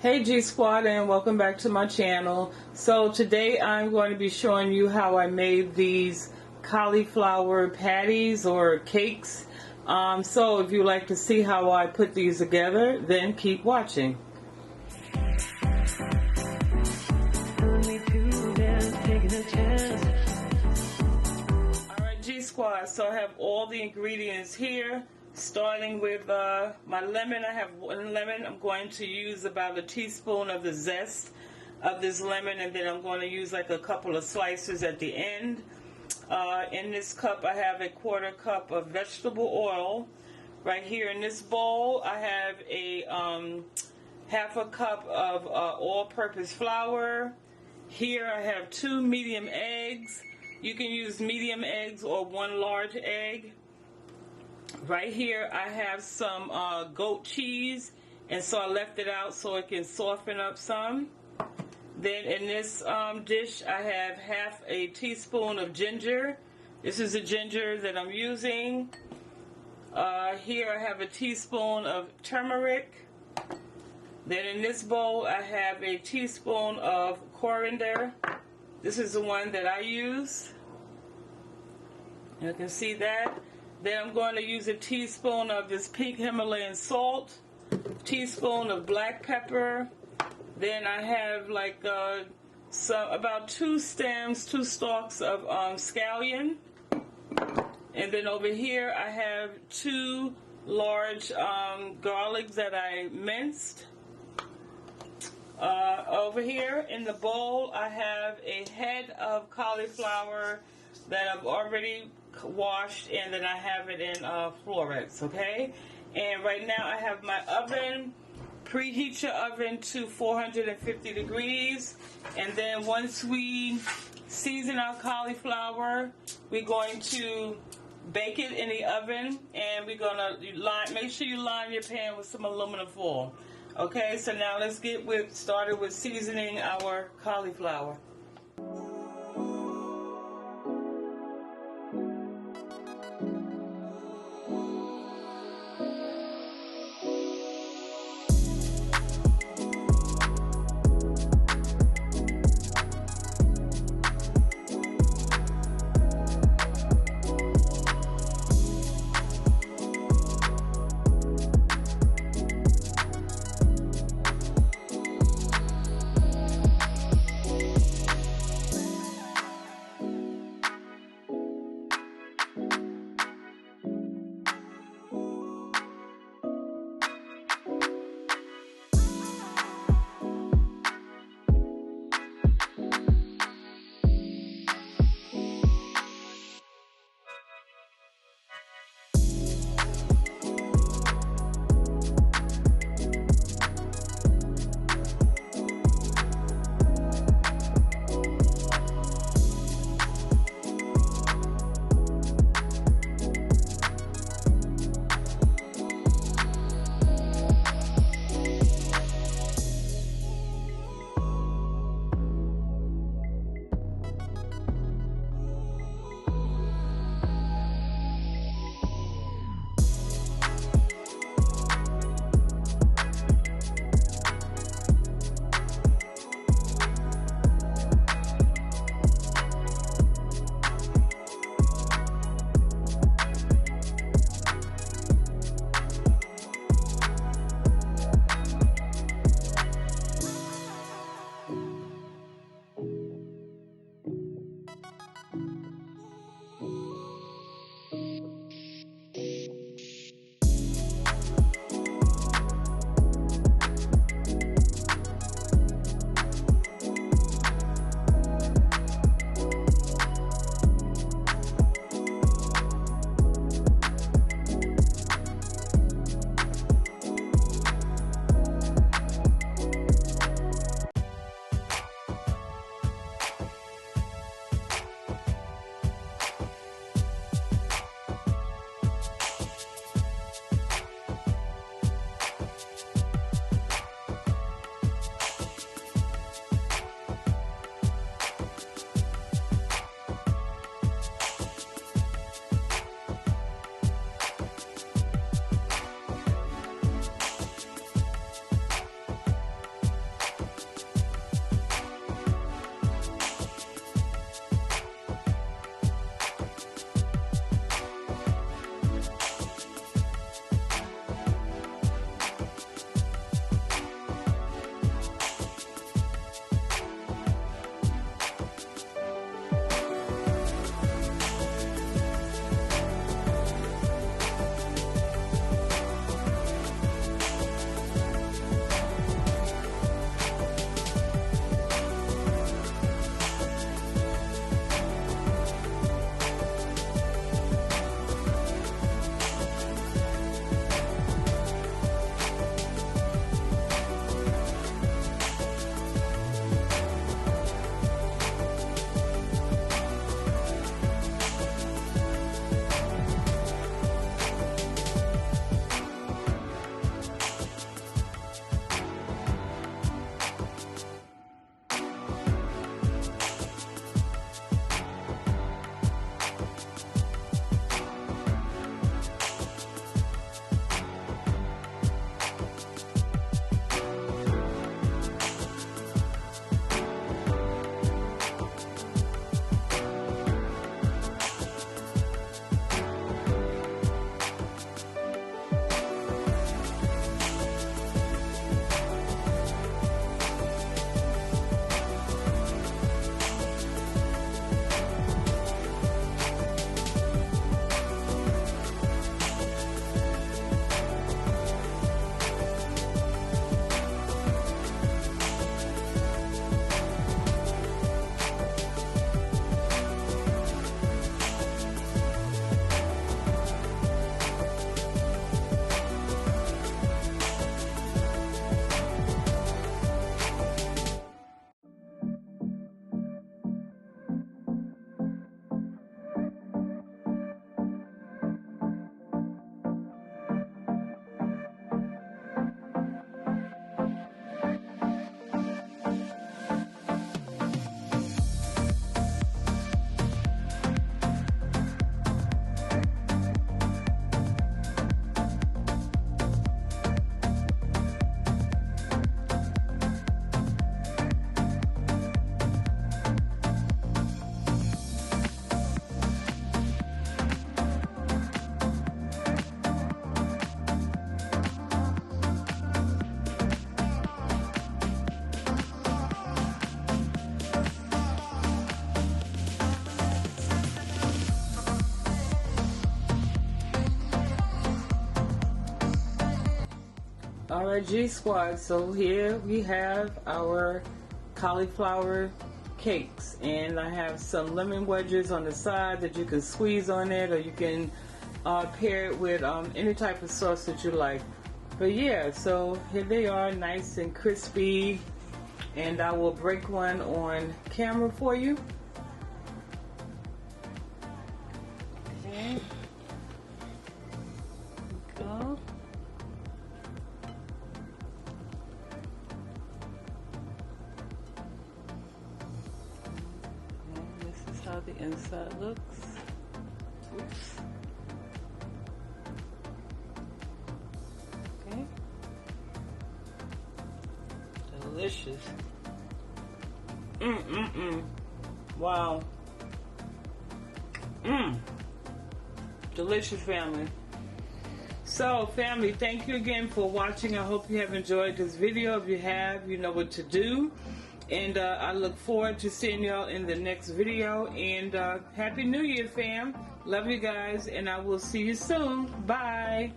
Hey G Squad, and welcome back to my channel. So today I'm going to be showing you how I made these cauliflower patties or cakes. So if you'd like to see how I put these together, then keep watching. Alright G Squad, so I have all the ingredients here. Starting with my lemon. I have one lemon. I'm going to use about a teaspoon of the zest of this lemon, and then I'm going to use like a couple of slices at the end. In this cup I have a 1/4 cup of vegetable oil. Right here in this bowl I have a 1/2 cup of all-purpose flour. Here I have 2 medium eggs. You can use medium eggs or 1 large egg. Right here I have some goat cheese, and so I left it out so it can soften up some. Then in this dish I have 1/2 teaspoon of ginger. This is the ginger that I'm using. Here I have a teaspoon of turmeric. Then in this bowl I have a teaspoon of coriander. This is the one that I use. You can see that. Then I'm going to use a teaspoon of this pink Himalayan salt, teaspoon of black pepper. Then I have like about 2 stalks of scallion. And then over here I have 2 large garlics that I minced. Over here in the bowl I have a head of cauliflower that I've already washed, and then I have it in florets, okay? And right now I have my oven. Preheat your oven to 450 degrees, and then once we season our cauliflower, we're going to bake it in the oven, and we're gonna make sure you line your pan with some aluminum foil. Okay, so now let's get started with seasoning our cauliflower. Alright, G Squad, so here we have our cauliflower cakes, and I have some lemon wedges on the side that you can squeeze on it, or you can pair it with any type of sauce that you like. But yeah, so here they are, nice and crispy, and I will break one on camera for you. Okay. Go. This is how the inside looks. Oops. Okay. Delicious. Wow. Delicious, family. So, family, thank you again for watching. I hope you have enjoyed this video. If you have, you know what to do. And I look forward to seeing y'all in the next video. And Happy New Year, fam. Love you guys, and I will see you soon. Bye.